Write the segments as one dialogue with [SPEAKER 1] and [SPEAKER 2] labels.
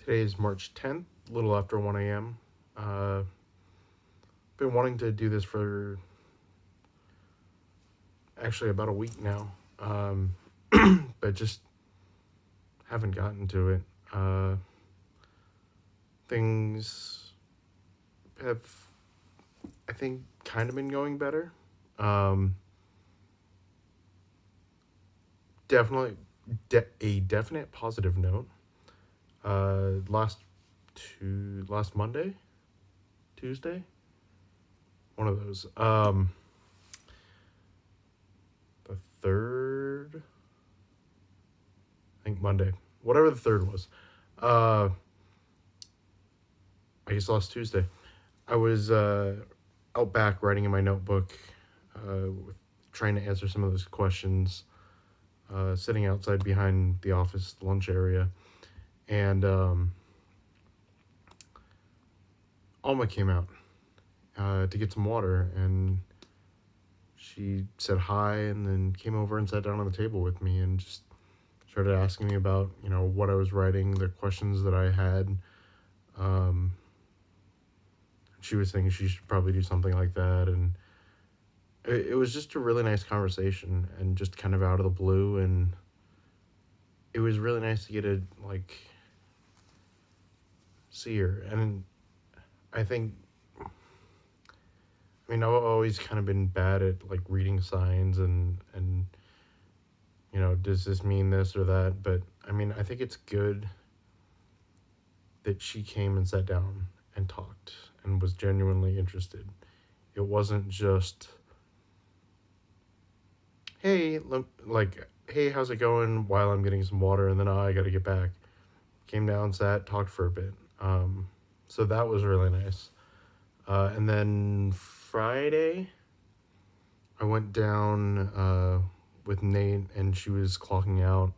[SPEAKER 1] Today is March 10th, a little after 1 a.m. Been wanting to do this for actually about a week now, but just haven't gotten to it. Things have, I think, kind of been going better. Um, definitely a definite positive note. Last Monday, Tuesday, one of those. The third, I think Monday, whatever the third was. Uh, I guess last Tuesday, I was out back writing in my notebook, trying to answer some of those questions. Sitting outside behind the office lunch area, and Alma came out to get some water, and she said hi, and then came over and sat down on the table with me, and just started asking me about what I was writing, the questions that I had. Um, she was saying she should probably do something like that, and it was just a really nice conversation, and just kind of out of the blue, and it was really nice to get to see her. And I think, I've always kind of been bad at reading signs and does this mean this or that? But I think it's good that she came and sat down and talked and was genuinely interested. It wasn't just, hey, hey, how's it going? While I'm getting some water, and then I got to get back. Came down, sat, talked for a bit. So that was really nice. And then Friday, I went down with Nate, and she was clocking out.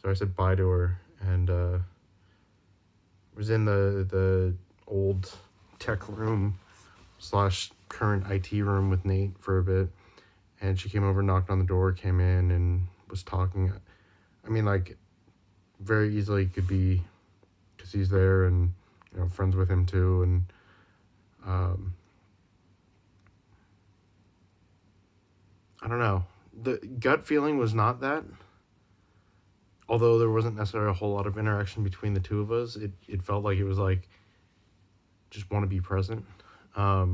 [SPEAKER 1] So I said bye to her, and was in the old tech room slash current IT room with Nate for a bit. And she came over, knocked on the door, came in, and was talking. Very easily could be because he's there, and friends with him too. And I don't know. The gut feeling was not that. Although there wasn't necessarily a whole lot of interaction between the two of us, it felt like it was just want to be present. I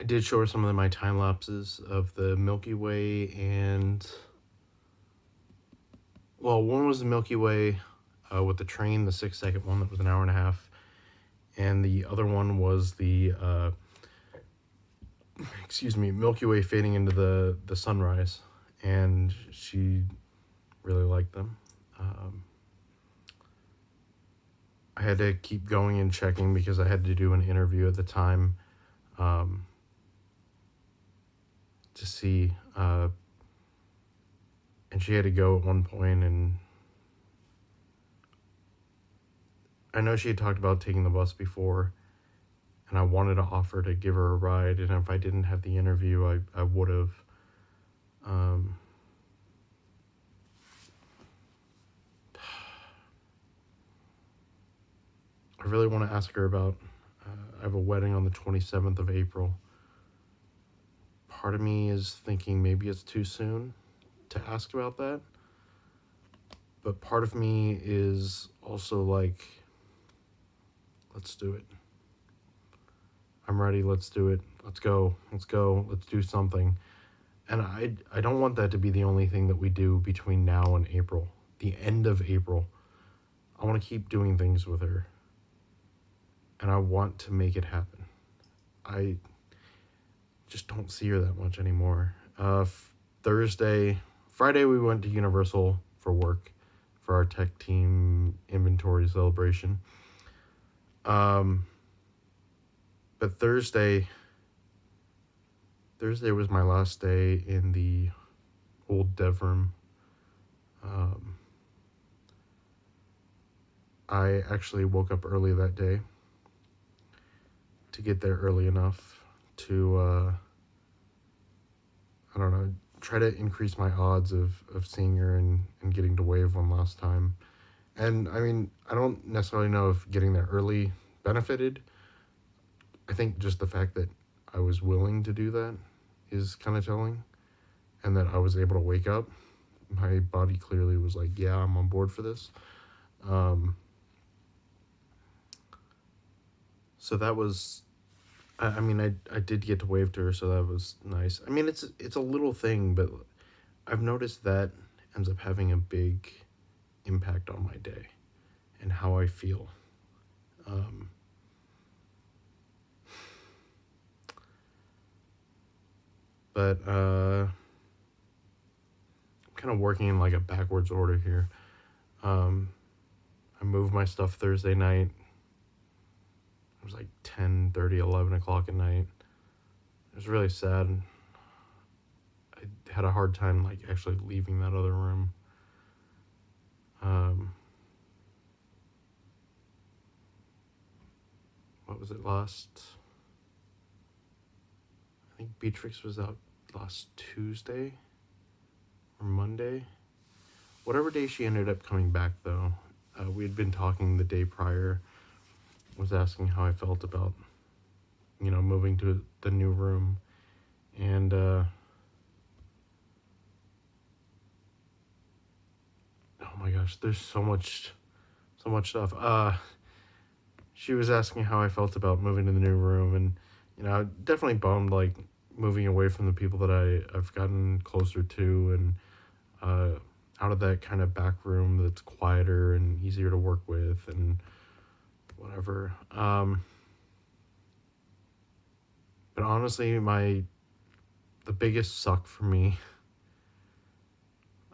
[SPEAKER 1] did show her some of my time lapses of the Milky Way, and one was the Milky Way with the train, the 6-second one that was an hour and a half, and the other one was the Milky Way fading into the sunrise, and she really liked them. I had to keep going and checking because I had to do an interview at the time to see, and she had to go at one point, and I know she had talked about taking the bus before, and I wanted to offer to give her a ride, and if I didn't have the interview, I would have. I really want to ask her about, I have a wedding on the 27th of April. Part of me is thinking maybe it's too soon to ask about that. But part of me is also let's do it. I'm ready. Let's do it. Let's go. Let's do something. And I don't want that to be the only thing that we do between now and April, the end of April. I want to keep doing things with her. And I want to make it happen. I just don't see her that much anymore. Friday we went to Universal for work for our tech team inventory celebration. But Thursday was my last day in the old dev room. I actually woke up early that day to get there early enough to, I don't know, try to increase my odds of seeing her and getting to wave one last time. And I mean, I don't necessarily know if getting there early benefited. I think just the fact that I was willing to do that is kind of telling, and that I was able to wake up. My body clearly was like, yeah, I'm on board for this. Um, so that was, I mean, I did get to wave to her, so that was nice. I mean, it's a little thing, but I've noticed that ends up having a big impact on my day and how I feel. Um, but I'm kind of working in like a backwards order here. Um, I moved my stuff Thursday night. It was like 10:30, 11 o'clock at night. It was really sad. I had a hard time like actually leaving that other room. Um, what was it last? I think Beatrix was out last Tuesday or Monday. Whatever day she ended up coming back, though, we had been talking the day prior. Was asking how I felt about, moving to the new room, and oh my gosh, there's so much stuff. She was asking how I felt about moving to the new room, and definitely bummed like moving away from the people that I've gotten closer to, and out of that kind of back room that's quieter and easier to work with, and whatever. But honestly, the biggest suck for me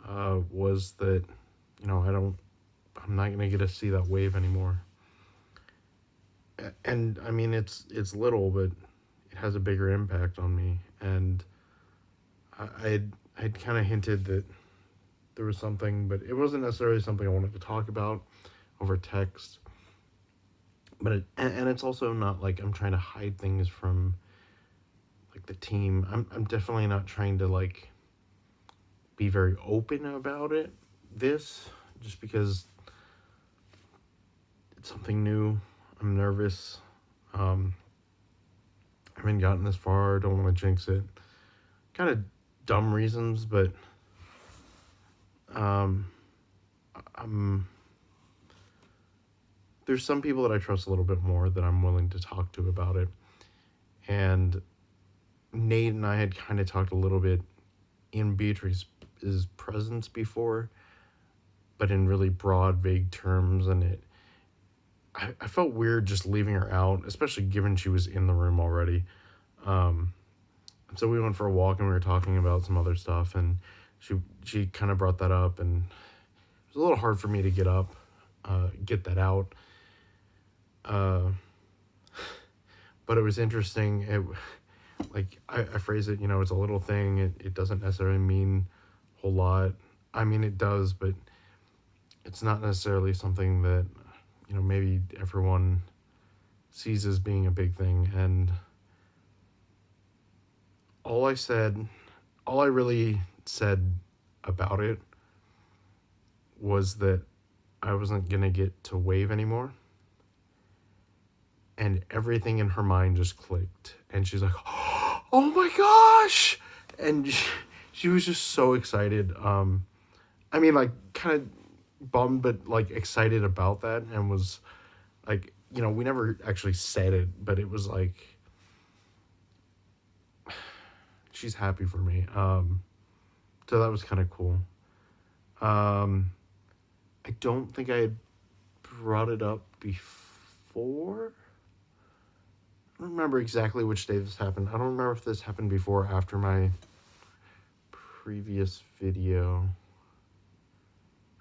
[SPEAKER 1] was that I'm not gonna get to see that wave anymore. And I mean, it's little, but it has a bigger impact on me. And I'd kind of hinted that there was something, but it wasn't necessarily something I wanted to talk about over text. But and it's also not like I'm trying to hide things from like the team. I'm definitely not trying to like be very open about it. This just because it's something new. I'm nervous. I haven't gotten this far. Don't want to jinx it. Kind of dumb reasons, but um, I'm there's some people that I trust a little bit more that I'm willing to talk to about it. And Nate and I had kind of talked a little bit in Beatrice's presence before, but in really broad, vague terms, and I felt weird just leaving her out, especially given she was in the room already. And so we went for a walk and we were talking about some other stuff, and she kind of brought that up, and it was a little hard for me to get that out. But it was interesting. I phrase it, it's a little thing. It doesn't necessarily mean a whole lot. I mean, it does, but it's not necessarily something that, maybe everyone sees as being a big thing. And all I really said about it was that I wasn't going to get to wave anymore. And everything in her mind just clicked. And she's like, oh my gosh! And she was just so excited. I mean, like, kind of bummed, but, like, excited about that. And was, like, we never actually said it, but it was, like, she's happy for me. So that was kind of cool. I don't think I had brought it up before. I don't remember exactly which day this happened. I don't remember if this happened before or after my previous video.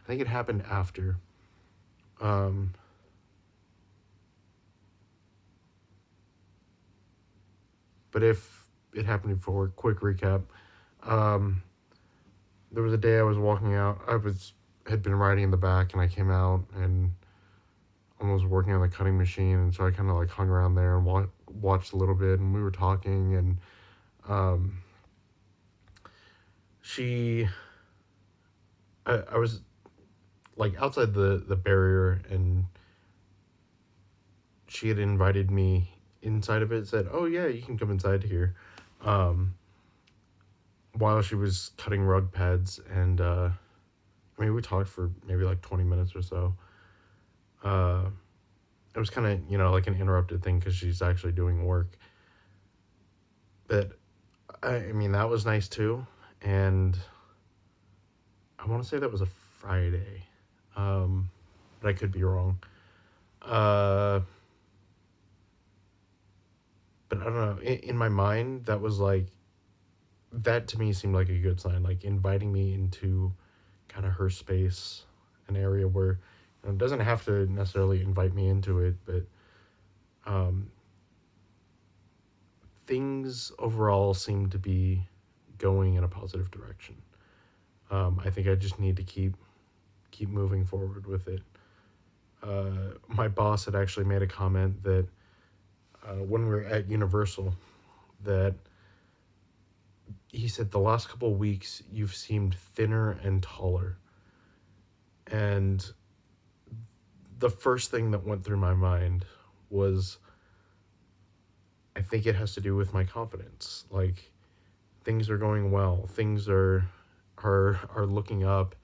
[SPEAKER 1] I think it happened after. But if it happened before, quick recap. There was a day I was walking out. Had been riding in the back, and I came out and was working on the cutting machine, and so I kind of like hung around there and watched a little bit, and we were talking, and I was like outside the barrier, and she had invited me inside of it. Said, "Oh yeah, you can come inside here." Um, while she was cutting rug pads, and I mean, we talked for maybe like 20 minutes or so. Uh, it was kind of like an interrupted thing because she's actually doing work. But I mean, that was nice too, and I want to say that was a Friday, but I could be wrong. Uh, but I don't know. In my mind, that was like that to me seemed like a good sign. Like inviting me into kind of her space, an area where it doesn't have to necessarily invite me into it, but um, things overall seem to be going in a positive direction. I think I just need to keep moving forward with it. My boss had actually made a comment that when we were at Universal, that he said the last couple of weeks you've seemed thinner and taller, and the first thing that went through my mind was I think it has to do with my confidence. Like things are going well, things are looking up,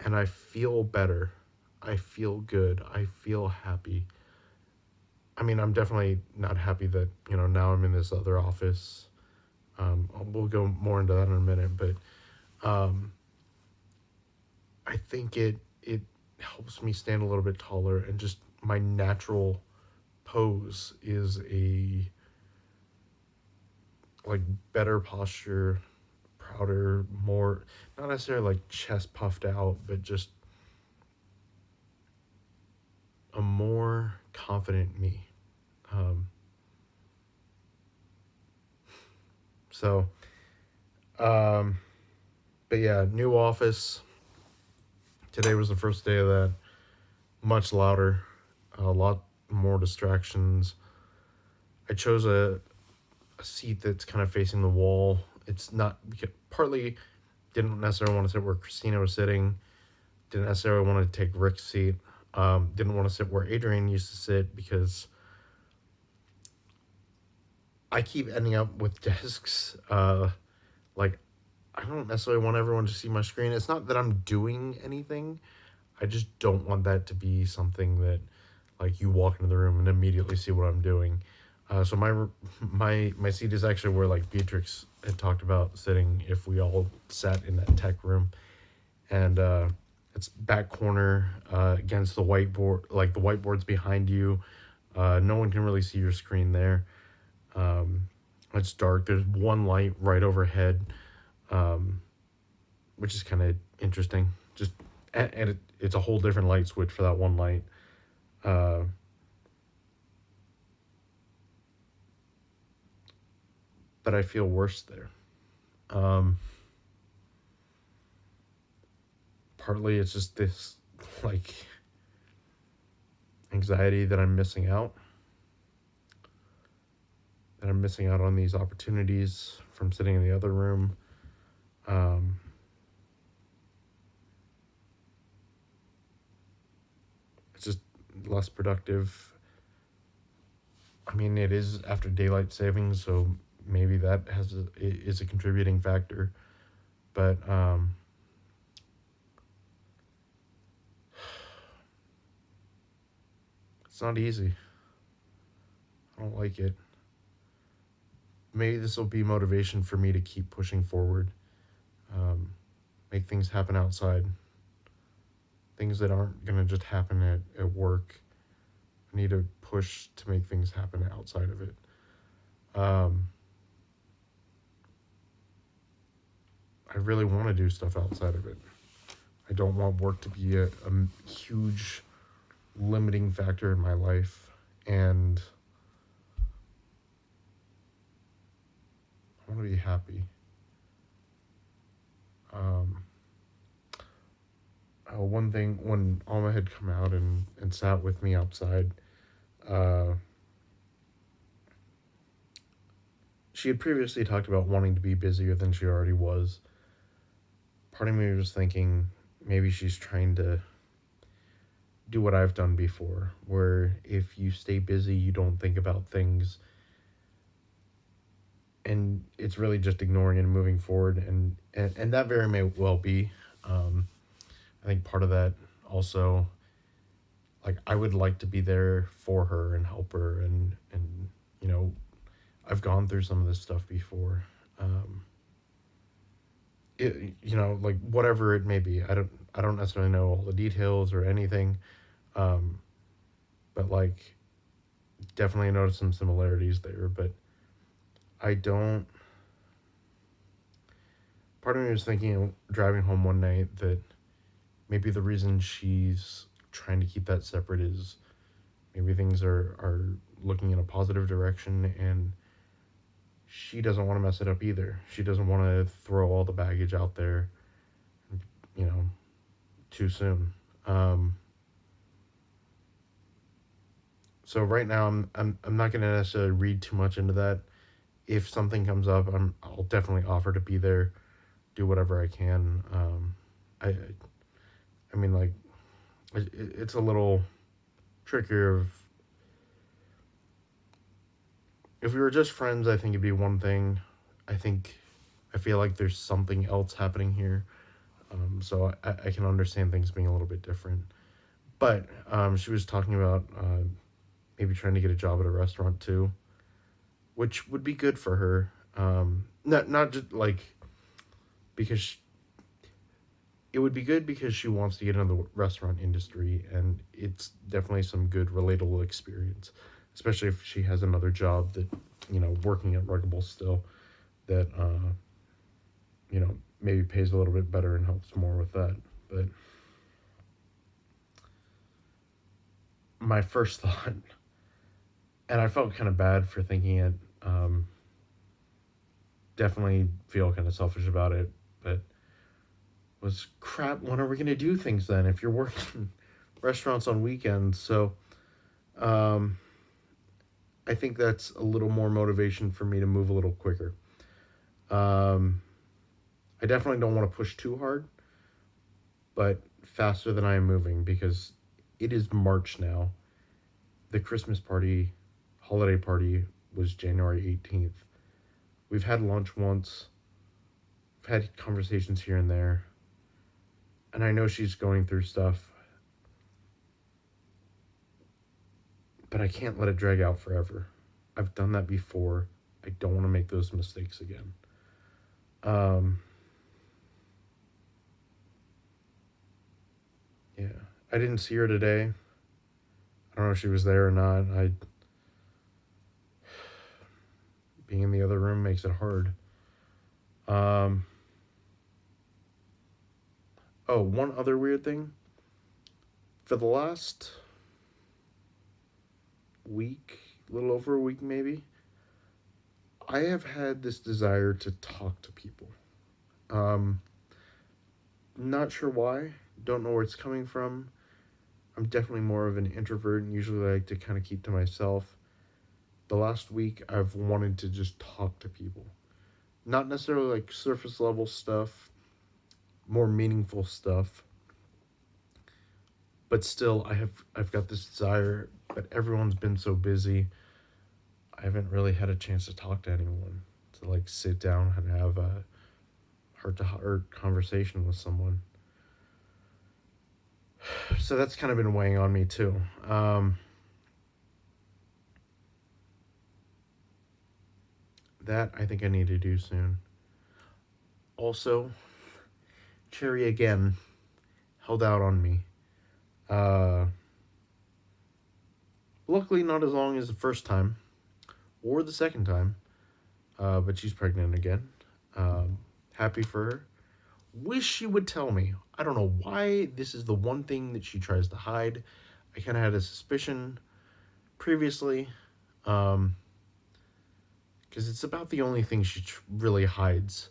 [SPEAKER 1] and I feel better. I feel good. I feel happy. I mean, I'm definitely not happy that now I'm in this other office. We'll go more into that in a minute, but um, I think it helps me stand a little bit taller, and just my natural pose is a like better posture, prouder, more not necessarily like chest puffed out, but just a more confident me. Um, so, um, but yeah, new office. Today was the first day of that. Much louder, a lot more distractions. I chose a seat that's kind of facing the wall. It's not partly didn't necessarily want to sit where Christina was sitting. Didn't necessarily want to take Rick's seat. Didn't want to sit where Adrian used to sit because I keep ending up with desks. Like I don't necessarily want everyone to see my screen. It's not that I'm doing anything. I just don't want that to be something that like you walk into the room and immediately see what I'm doing. So my seat is actually where like Beatrix had talked about sitting if we all sat in that tech room, and it's back corner against the whiteboard. Like the whiteboard's behind you. No one can really see your screen there. Um, it's dark. There's one light right overhead, um, which is kind of interesting. Just and it's a whole different light switch for that one light. Uh, but I feel worse there. Um, Partly it's just this like anxiety that I'm missing out. That I'm missing out on these opportunities from sitting in the other room. Um, it's just less productive. I mean, it is after daylight savings, so maybe that is a contributing factor. But it's not easy. I don't like it. Maybe this will be motivation for me to keep pushing forward. Um, Make things happen outside. Things that aren't going to just happen at work. I need to push to make things happen outside of it. Um, I really want to do stuff outside of it. I don't want work to be a huge limiting factor in my life. And I want to be happy. Um, One thing, when Alma had come out and sat with me outside, uh, she had previously talked about wanting to be busier than she already was. Part of me was thinking, maybe she's trying to do what I've done before, where if you stay busy, you don't think about things, and it's really just ignoring and moving forward, and that very may well be. Um, I think part of that also, like, I would like to be there for her and help her, and you know, I've gone through some of this stuff before. Um, like whatever it may be, I don't necessarily know all the details or anything, um, but like definitely noticed some similarities there. But I don't. Part of me was thinking, driving home one night, that maybe the reason she's trying to keep that separate is maybe things are looking in a positive direction, and she doesn't want to mess it up either. She doesn't want to throw all the baggage out there, you know, too soon. Um, so right now, I'm not going to necessarily read too much into that. If something comes up, I'll definitely offer to be there, do whatever I can. I mean, like, it's a little trickier. If we were just friends, I think it'd be one thing. I think I feel like there's something else happening here. So I can understand things being a little bit different. But she was talking about maybe trying to get a job at a restaurant too, which would be good for her. Not just like because it would be good because she wants to get into the restaurant industry, and it's definitely some good relatable experience, especially if she has another job that, working at Ruggable still, that maybe pays a little bit better and helps more with that. But my first thought, and I felt kind of bad for thinking it, definitely feel kind of selfish about it, but was, crap, when are we going to do things then if you're working restaurants on weekends? So um, I think that's a little more motivation for me to move a little quicker. Um, I definitely don't want to push too hard, but faster than I am moving, because it is March now. The Christmas party, holiday party, was January 18th. We've had lunch once, we've had conversations here and there, and I know she's going through stuff, but I can't let it drag out forever. I've done that before. I don't want to make those mistakes again. Um, yeah, I didn't see her today. I don't know if she was there or not. Being in the other room makes it hard. Um, one other weird thing. For the last week, a little over a week maybe, I have had this desire to talk to people. Um, Not sure why. Don't know where it's coming from. I'm definitely more of an introvert and usually like to kind of keep to myself. The last week, I've wanted to just talk to people. Not necessarily like surface level stuff, more meaningful stuff. But still, I've got this desire, but everyone's been so busy. I haven't really had a chance to talk to anyone, to like sit down and have a heart to heart conversation with someone. So that's kind of been weighing on me too. That I think I need to do soon. Also, Cherry again held out on me. Uh, Luckily, not as long as the first time or the second time, but she's pregnant again. Happy for her. Wish she would tell me. I don't know why this is the one thing that she tries to hide. I kind of had a suspicion previously, because it's about the only thing she really hides.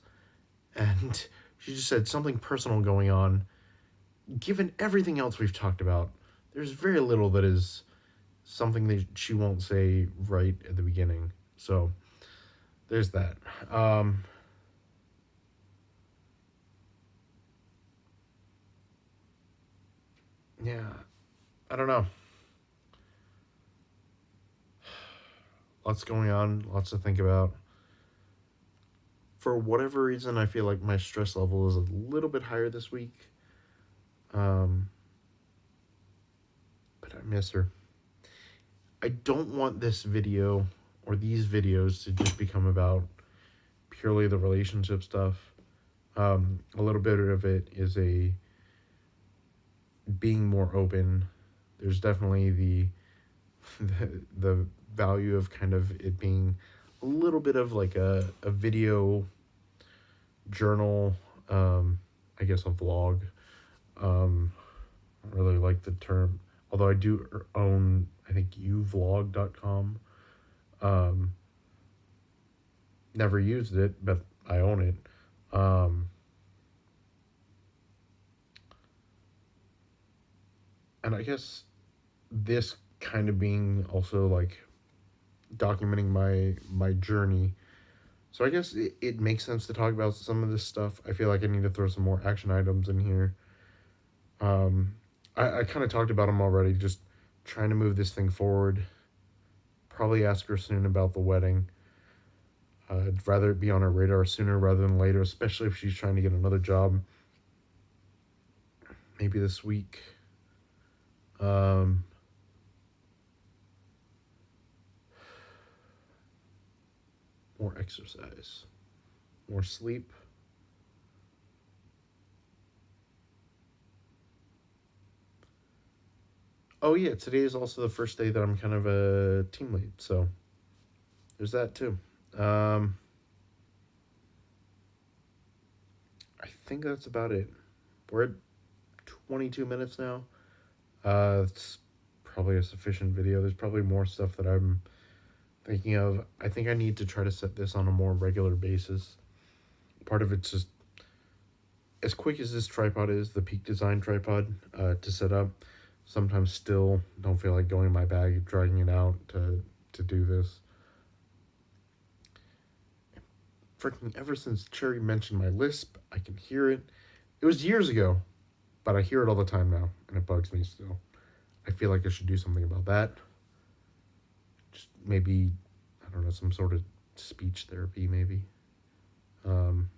[SPEAKER 1] And she just said something personal going on. Given everything else we've talked about, there's very little that is something that she won't say right at the beginning. So there's that. yeah, I don't know. Lots going on, lots to think about. For whatever reason, I feel like my stress level is a little bit higher this week. Um, but I miss her. I don't want this video or these videos to just become about purely the relationship stuff. A little bit of it is a being more open. There's definitely the value of kind of it being a little bit of like a video journal, I guess a vlog. I don't really like the term, although I do own, I think, uvlog.com. Um, Never used it, but I own it. Um, and I guess this kind of being also like documenting my journey. So I guess it makes sense to talk about some of this stuff. I feel like I need to throw some more action items in here. Um, I kind of talked about them already, just trying to move this thing forward. Probably ask her soon about the wedding. I'd rather it be on her radar sooner rather than later, especially if she's trying to get another job. Maybe this week. Um, More exercise, more sleep. Oh yeah, today is also the first day that I'm kind of a team lead, so there's that too. Um, I think that's about it. We're at 22 minutes now. It's probably a sufficient video. There's probably more stuff that I'm thinking of. I think I need to try to set this on a more regular basis. Part of it's just as quick as this tripod is, the Peak Design tripod, to set up. Sometimes still don't feel like going in my bag, dragging it out to do this. Freaking ever since Cherry mentioned my lisp, I can hear it. It was years ago, but I hear it all the time now, and it bugs me still. I feel like I should do something about that. Just maybe, I don't know, some sort of speech therapy, maybe. Um,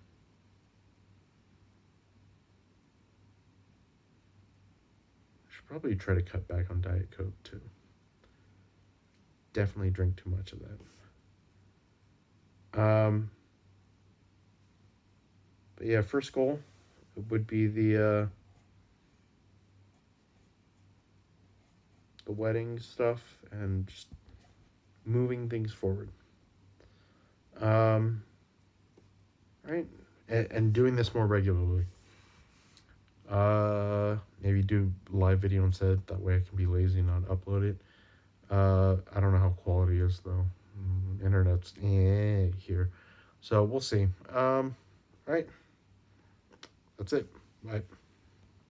[SPEAKER 1] I should probably try to cut back on Diet Coke, too. Definitely drink too much of that. But yeah, first goal would be the wedding stuff and just moving things forward. Right, and doing this more regularly. Maybe do live video instead. That way I can be lazy and not upload it. I don't know how quality is though. Internet's here, so we'll see. Right, that's it. Bye.